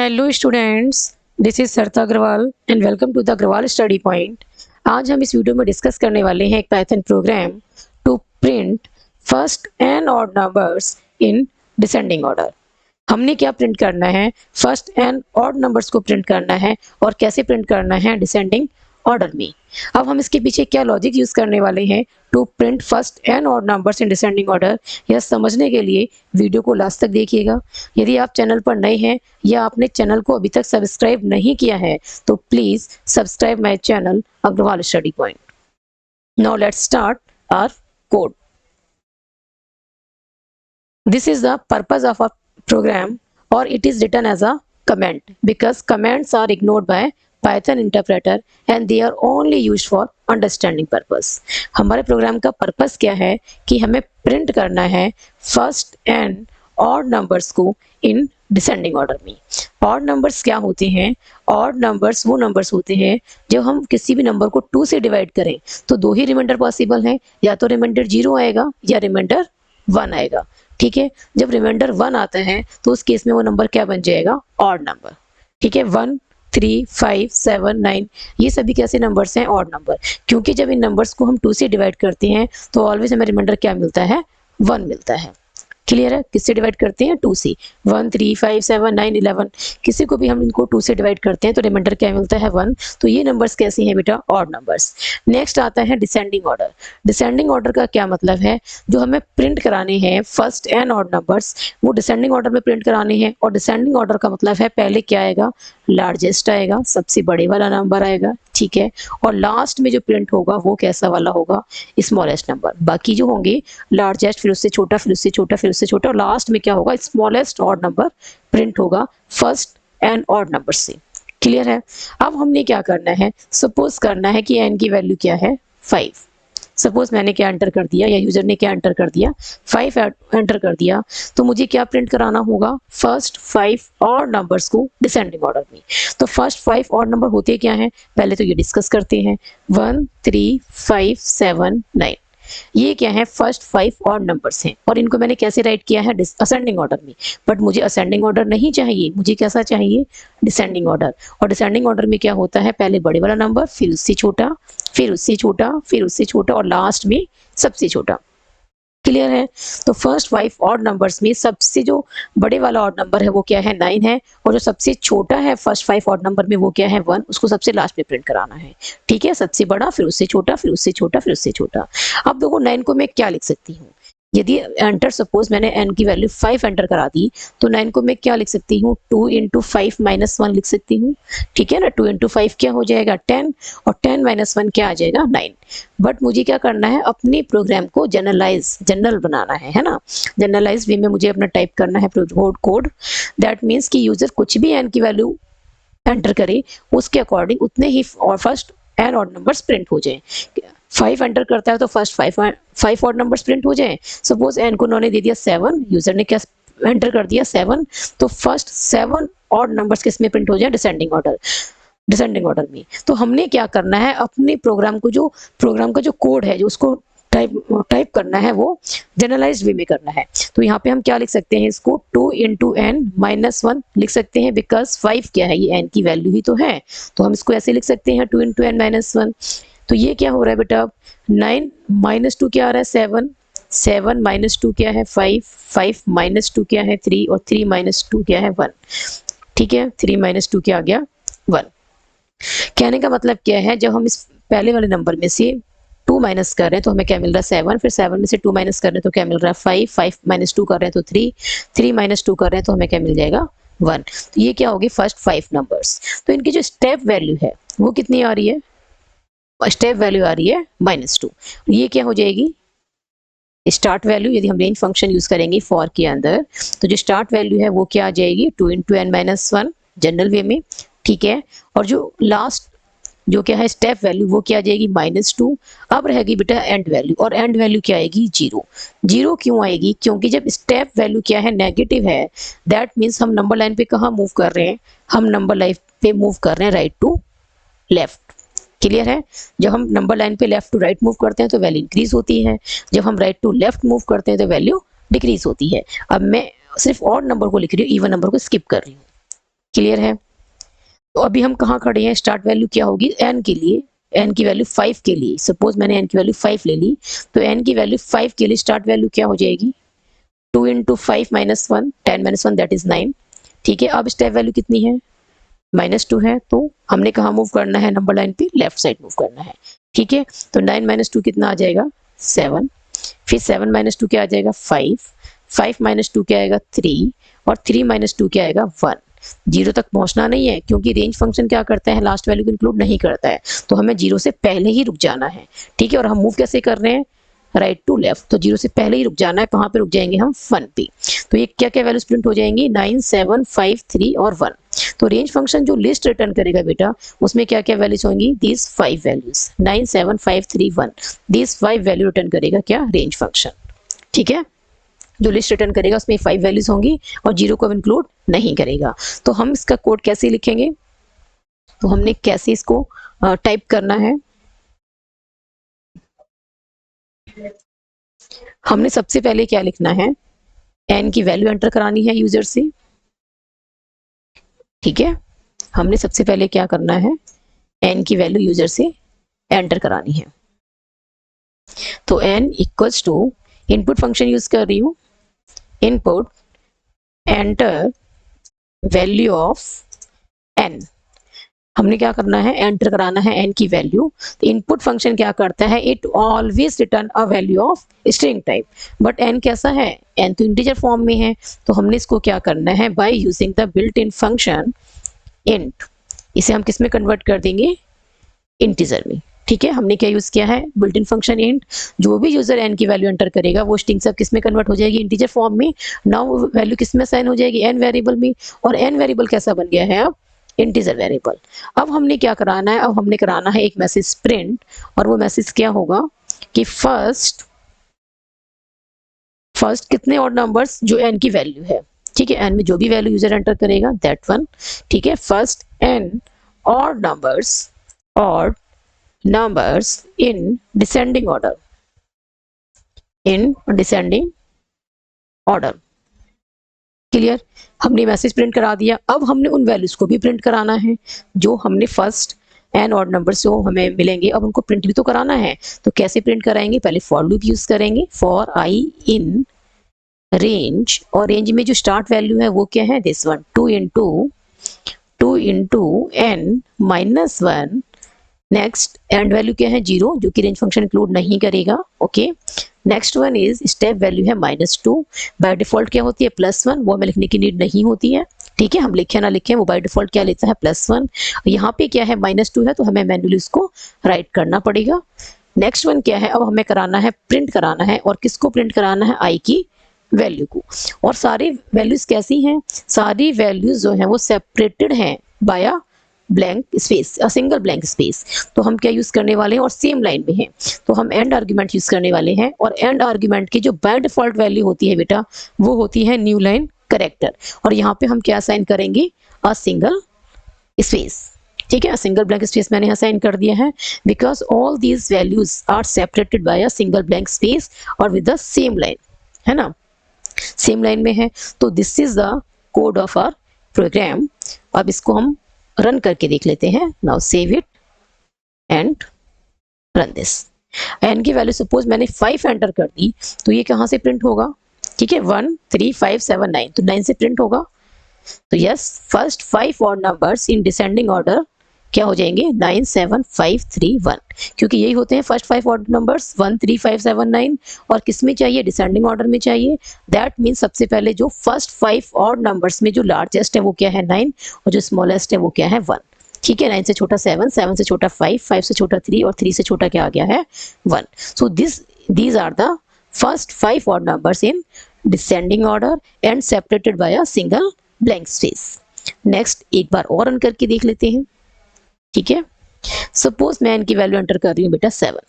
Hello students, this is Sarita Agarwal and welcome to the Agarwal study point. आज हम इस video में डिस्कस करने वाले हैं एक Python program to print first and odd numbers in descending order. हमने क्या प्रिंट करना है, फर्स्ट एंड ऑड नंबर्स को प्रिंट करना है और कैसे प्रिंट करना है डिसेंडिंग ऑर्डर में। अब हम इसके पीछे क्या लॉजिक यूज करने वाले हैं to print first and odd numbers in descending order, यह समझने के लिए वीडियो को लास्ट तक देखिएगा। यदि आप चैनल पर नए हैं या आपने चैनल को अभी तक सब्सक्राइब नहीं किया है तो please subscribe my channel Agarwal study point. Now let's start our code. This is the purpose of a program, or it is written as a comment because commands are ignored by Python interpreter and they are only used for understanding purpose। हमारे programme का purpose क्या है कि हमें print करना है first and odd numbers को इन descending order में। ऑड नंबर्स क्या होते हैं? ऑड नंबर्स वो नंबर्स होते हैं जब हम किसी भी नंबर को 2 से डिवाइड करें तो दो ही रिमाइंडर पॉसिबल है, या तो रिमाइंडर 0 आएगा या रिमाइंडर 1 आएगा। ठीक है, जब रिमाइंडर 1 आता है तो उस केस में वो नंबर क्या बन जाएगा? Odd number. ठीक है, 1 3 5 7 9 ये सभी कैसे नंबर्स हैं? Odd number. क्योंकि जब इन नंबर्स को हम 2 से डिवाइड करते हैं तो ऑलवेज हमें रिमाइंडर क्या मिलता है? 1 मिलता है। क्लियर है? किससे डिवाइड करते हैं? 2 से। 1 3 5 7 9 11 किसी को भी हम इनको 2 से डिवाइड करते हैं तो रिमाइंडर क्या मिलता है? 1। तो ये नंबर्स कैसे हैं बेटा? Odd numbers. नेक्स्ट आता है डिसेंडिंग ऑर्डर। डिसेंडिंग ऑर्डर का क्या मतलब है? जो हमें प्रिंट कराने हैं फर्स्ट एंड ऑड नंबर्स वो डिसेंडिंग ऑर्डर में प्रिंट कराने हैं। और डिसेंडिंग ऑर्डर का मतलब है पहले क्या आएगा? लार्जेस्ट आएगा, सबसे बड़े वाला नंबर आएगा। ठीक है, और लास्ट में जो प्रिंट होगा वो कैसा वाला होगा? Smallest number. बाकी जो होंगे लार्जेस्ट, फिर उससे छोटा, फिर उससे छोटा, फिर उससे छोटा, और लास्ट में क्या होगा? स्मॉलेस्ट ऑड नंबर प्रिंट होगा फर्स्ट एंड ऑड नंबर से। क्लियर है? अब हमने क्या करना है, सपोज करना है कि n की वैल्यू क्या है? 5। सपोज मैंने क्या एंटर कर दिया या यूजर ने क्या एंटर कर दिया? 5 एंटर कर दिया। तो मुझे क्या प्रिंट कराना होगा? फर्स्ट 5 ऑड नंबर्स को डिसेंडिंग ऑर्डर में। तो फर्स्ट 5 ऑड नंबर होते क्या हैं, पहले तो ये डिस्कस करते हैं। 1 3 5 7 9 ये क्या है? फर्स्ट 5 ऑड नंबर्स हैं और इनको मैंने कैसे राइट किया है? असेंडिंग ऑर्डर में। बट मुझे असेंडिंग ऑर्डर नहीं चाहिए, मुझे कैसा चाहिए? Descending order. और डिसेंडिंग ऑर्डर में क्या होता है? पहले बड़े वाला नंबर, फिर उससे छोटा, फिर उससे छोटा, फिर उससे छोटा, और लास्ट में सबसे छोटा। क्लियर है? तो फर्स्ट 5 ऑड नंबर्स में सबसे जो बड़े वाला ऑड नंबर है वो क्या है? 9 है। और जो सबसे छोटा है फर्स्ट 5 ऑड नंबर में वो क्या है? 1। उसको सबसे लास्ट में प्रिंट कराना है। ठीक है, सबसे बड़ा, फिर उससे छोटा, फिर उससे छोटा, फिर उससे छोटा। अब देखो 9 को मैं क्या लिख सकती हूँ? यदि एंटर, सपोज मैंने n की वैल्यू 5 एंटर करा दी तो 9 को मैं क्या लिख सकती हूँ? 2 इंटू 5 माइनस 1 लिख सकती हूँ। ठीक है ना, 2 इंटू 5 क्या हो जाएगा? 10, और 10 माइनस 1 क्या आ जाएगा? 9। बट मुझे क्या करना है? अपने प्रोग्राम को जनरल बनाना है ना। जनरलाइज वे में मुझे अपना टाइप करना है कोड। दैट मीन्स कि यूजर कुछ भी n की वैल्यू एंटर करे उसके अकॉर्डिंग उतने ही और first and odd numbers print हो जाएं। 5 एंटर करता है तो फर्स्ट 5 ऑड नंबर्स प्रिंट हो जाएं। सपोज n को उन्होंने दे दिया 7, यूजर ने क्या एंटर कर दिया? 7। तो फर्स्ट 7 ऑड नंबर्स किस में प्रिंट हो जाए? डिसेंडिंग ऑर्डर में। तो हमने क्या करना है? अपने प्रोग्राम का जो कोड है, जो उसको टाइप करना है वो जनरलाइज्ड वे में करना है। तो यहाँ पे हम क्या लिख सकते हैं? इसको 2 इंटू n माइनस 1 लिख सकते हैं, बिकॉज 5 क्या है? ये n की वैल्यू ही तो है। तो हम इसको ऐसे लिख सकते हैं 2 इंटू n माइनस 1। तो ये क्या हो रहा है बेटा? 9 माइनस 2 क्या आ रहा है? 7। 7 माइनस 2 क्या है? 5। 5 माइनस 2 क्या है? 3। और 3 माइनस 2 क्या है? 1। ठीक है, 3 माइनस 2 क्या आ गया? 1। कहने का मतलब क्या है? जब हम इस पहले वाले नंबर में से 2 माइनस कर रहे हैं तो हमें क्या मिल रहा है? 7। फिर 7 में से 2 माइनस कर रहे हैं तो क्या मिल रहा है? 5। 5 माइनस 2 कर रहे हैं तो 3। 3 माइनस 2 कर रहे हैं तो हमें क्या मिल जाएगा? 1। तो ये क्या होगी? First 5 numbers. तो इनकी जो स्टेप वैल्यू है वो कितनी आ रही है? स्टेप वैल्यू आ रही है -2। ये क्या हो जाएगी? Start value. यदि हम रेंज फंक्शन यूज करेंगे फॉर के अंदर तो जो स्टार्ट वैल्यू है वो क्या आ जाएगी? 2 इंटू n माइनस 1 जनरल वे में। ठीक है, और जो लास्ट जो क्या है स्टेप वैल्यू वो क्या आ जाएगी? -2। अब रहेगी बेटा एंड वैल्यू, और एंड वैल्यू क्या आएगी? 0। 0 क्यों आएगी? क्योंकि जब स्टेप वैल्यू क्या है? नेगेटिव है। दैट मीन्स हम नंबर लाइन पे कहाँ मूव कर रहे हैं? हम नंबर लाइन पे मूव कर रहे हैं राइट टू लेफ्ट। क्लियर है? जब हम नंबर लाइन पे लेफ्ट टू राइट मूव करते हैं तो वैल्यू इंक्रीज होती है, जब हम राइट टू लेफ्ट मूव करते हैं तो वैल्यू डिक्रीज होती है। अब मैं सिर्फ ऑड नंबर को लिख रही हूँ, इवन नंबर को स्किप कर रही हूँ। क्लियर है? तो अभी हम कहाँ खड़े हैं, स्टार्ट वैल्यू क्या होगी n के लिए, n की वैल्यू 5 के लिए, सपोज मैंने n की वैल्यू 5 ले ली, तो n की वैल्यू 5 के लिए स्टार्ट वैल्यू क्या हो जाएगी, 2 into 5 minus 1, 10 minus 1 that is 9। ठीक है, अब स्टेप वैल्यू कितनी है, -2 है, तो हमने कहाँ मूव करना है, नंबर लाइन पे लेफ्ट साइड मूव करना है। ठीक है, तो 9 माइनस 2 कितना आ जाएगा, 7, फिर 7 माइनस 2 क्या आ जाएगा, 5, 5 माइनस 2 क्या आएगा, 3, और 3 माइनस 2 क्या आएगा, 1। 0 तक पहुंचना नहीं है, क्योंकि रेंज फंक्शन क्या करता है, लास्ट वैल्यू को इंक्लूड नहीं करता है, तो हमें 0 से पहले ही रुक जाना है। ठीक है, और हम मूव कैसे कर रहे हैं, राइट टू लेफ्ट, तो 0 से पहले ही रुक जाना है, कहाँ पे रुक जाएंगे हम, 1 पे। तो ये क्या क्या वैल्यूज प्रिंट हो जाएंगी, 9, 7, 5, 3 और 1। तो रेंज फंक्शन जो लिस्ट रिटर्न करेगा बेटा, उसमें क्या क्या वैल्यूज होंगी, these 5 values, 9, 7, 5, 3, 1, these 5 value return करेगा क्या, रेंज फंक्शन। ठीक है, जो लिस्ट रिटर्न करेगा उसमें 5 वैल्यूज होंगी और 0 को इंक्लूड नहीं करेगा। तो हम इसका कोड कैसे लिखेंगे, तो हमने कैसे इसको टाइप करना है, हमने सबसे पहले क्या लिखना है, n की वैल्यू एंटर करानी है यूजर से। ठीक है, हमने सबसे पहले क्या करना है, n की वैल्यू यूजर से एंटर करानी है। तो n equals to, input function use कर रही हूँ, input enter value of n, हमने क्या करना है, एंटर कराना है n की वैल्यू। तो इनपुट फंक्शन क्या करता है, it always return a value of string type, but n कैसा है, n तो इंटीजर फॉर्म में है, तो हमने इसको क्या करना है, by using the built in function int, इसे हम किस में कन्वर्ट कर देंगे, इंटीजर में। ठीक है, हमने क्या यूज किया है, बिल्ट इन फंक्शन int, जो भी यूजर n की वैल्यू एंटर करेगा वो स्ट्रिंग सब किस में कन्वर्ट हो जाएगी, इंटीजर फॉर्म में। नाउ वैल्यू किस में असाइन हो जाएगी, n वेरिएबल में, और n वेरिएबल कैसा बन गया है अब, इंटीजर वेरिएबल। अब हमने क्या कराना है, अब हमने कराना है एक मैसेज प्रिंट, और वो मैसेज क्या होगा कि फर्स्ट कितने और नंबर्स जो n की वैल्यू है। ठीक है, n में जो भी वैल्यू यूजर एंटर करेगा दैट वन। ठीक है, फर्स्ट n और numbers in descending order, clear, हमने मैसेज प्रिंट करा दिया। अब हमने उन वैल्यूज को भी प्रिंट कराना है जो हमने फर्स्ट एन ऑड नंबर से हमें मिलेंगे, अब उनको प्रिंट भी तो कराना है। तो कैसे प्रिंट कराएंगे, पहले फॉर लूप यूज करेंगे, फॉर आई इन रेंज, और रेंज में जो स्टार्ट वैल्यू है वो क्या है, this one, 2 into n minus 1, next and value क्या है, 0, जो कि रेंज फंक्शन इंक्लूड नहीं करेगा। Okay, next one is step value है -2, बाय डिफॉल्ट क्या होती है, +1, वो हमें लिखने की नीड नहीं होती है। ठीक है, हम लिखे ना लिखे, वो बाय डिफॉल्ट क्या लेता है, +1। यहाँ पे क्या है, -2 है, तो हमें मैन्युअली उसको राइट करना पड़ेगा। नेक्स्ट वन क्या है, अब हमें कराना है, प्रिंट कराना है, और किसको प्रिंट कराना है, आई की वैल्यू को। और सारी वैल्यूज कैसी हैं, सारी वैल्यूज जो है वो सेपरेटेड हैं by blank space, a single blank space. तो हम क्या यूज करने वाले हैं, और सेम लाइन में है, तो हम एंड आर्ग्यूमेंट यूज करने वाले हैं, और एंड आर्ग्यूमेंट की जो बाय डिफॉल्ट वैल्यू होती है बेटा, वो होती है न्यू लाइन कैरेक्टर, और यहाँ पे हम क्या असाइन करेंगे, अ सिंगल स्पेस। ठीक है, सिंगल ब्लैंक स्पेस मैंने असाइन कर दिया है, because all these values are separated by a single blank space और विद द सेम लाइन, है ना, सेम लाइन में है। तो this is the code of our program. अब इसको हम रन करके देख लेते हैं। Now save it and run this. n की वैल्यू सपोज मैंने 5 एंटर कर दी, तो ये कहाँ से प्रिंट होगा, ठीक है, 1 3 5 7 9, तो 9 से प्रिंट होगा। तो yes, first 5 odd numbers in descending order क्या हो जाएंगे, 9 7 5 3 1, क्योंकि यही होते हैं फर्स्ट 5 ऑड नंबर्स, 1 3 5 7 9, और किस में चाहिए, डिसेंडिंग ऑर्डर में चाहिए। दैट मीन्स सबसे पहले जो फर्स्ट 5 ऑड नंबर्स में जो लार्जेस्ट है वो क्या है, 9, और जो स्मॉलेस्ट है वो क्या है, 1। ठीक है, 9 से छोटा 7, 7 से छोटा 5, 5 से छोटा 3, और 3 से छोटा क्या आ गया है, 1। सो these are the first 5 odd numbers in descending order and separated by a single blank space. Next एक बार और रन करके देख लेते हैं। ठीक है, सपोज मैं इनकी वैल्यू एंटर कर रही हूँ बेटा 7।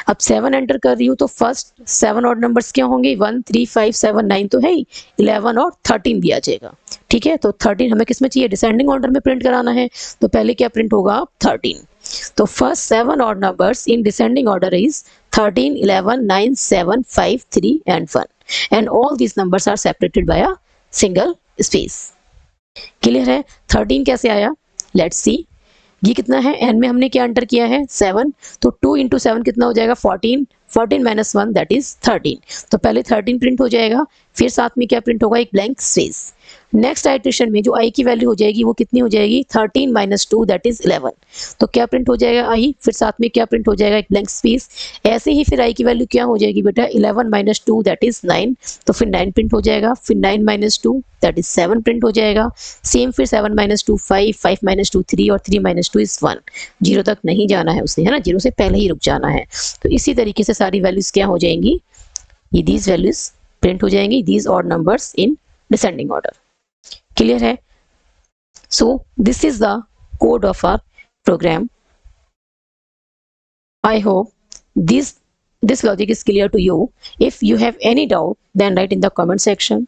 अब 7 एंटर कर रही हूँ, तो फर्स्ट 7 ऑड नंबर्स क्या होंगे, 1 3 5 7 9 तो है ही, 11 और 13 भी आ जाएगा। ठीक है, तो 13 हमें किस में चाहिए, डिसेंडिंग ऑर्डर में प्रिंट कराना है, तो पहले क्या प्रिंट होगा, 13। तो first 7 odd numbers in descending order is 13 11 9 7 5 3 and 1, and all these numbers are separated by a single space। Clear. Clear है? 13 कैसे आया? Let's see. ये कितना है? n में हमने क्या एंटर किया है? 7। तो 2 इंटू 7 कितना हो जाएगा? 14। 14 माइनस 1 दैट इज 13। तो पहले 13 प्रिंट हो जाएगा, फिर साथ में क्या प्रिंट होगा? एक ब्लैंक स्पेस। नेक्स्ट आइट्रेशन में जो i की वैल्यू हो जाएगी वो कितनी हो जाएगी? 13 माइनस 2 दैट इज 11। तो क्या प्रिंट हो जाएगा? i, फिर साथ में क्या प्रिंट हो जाएगा? एक ब्लैंक स्पेस। ऐसे ही फिर i की वैल्यू क्या हो जाएगी बेटा? 11 माइनस 2 दैट इज 9। तो फिर 9 प्रिंट हो जाएगा, फिर 9 माइनस 2 दैट इज 7 प्रिंट हो जाएगा। सेम फिर 7 माइनस 2 5, 5 माइनस 2 3 और 3 माइनस 2 इज 1। 0 तक नहीं जाना है उसे, है ना, 0 से पहले ही रुक जाना है। तो इसी तरीके से सारी वैल्यूज क्या हो जाएंगी? ये दीज वैल्यूज प्रिंट हो जाएंगी, these odd numbers in descending order. Clear है? So this is the code of our program. I hope this logic is clear to you. If you have any doubt, then write in the comment section.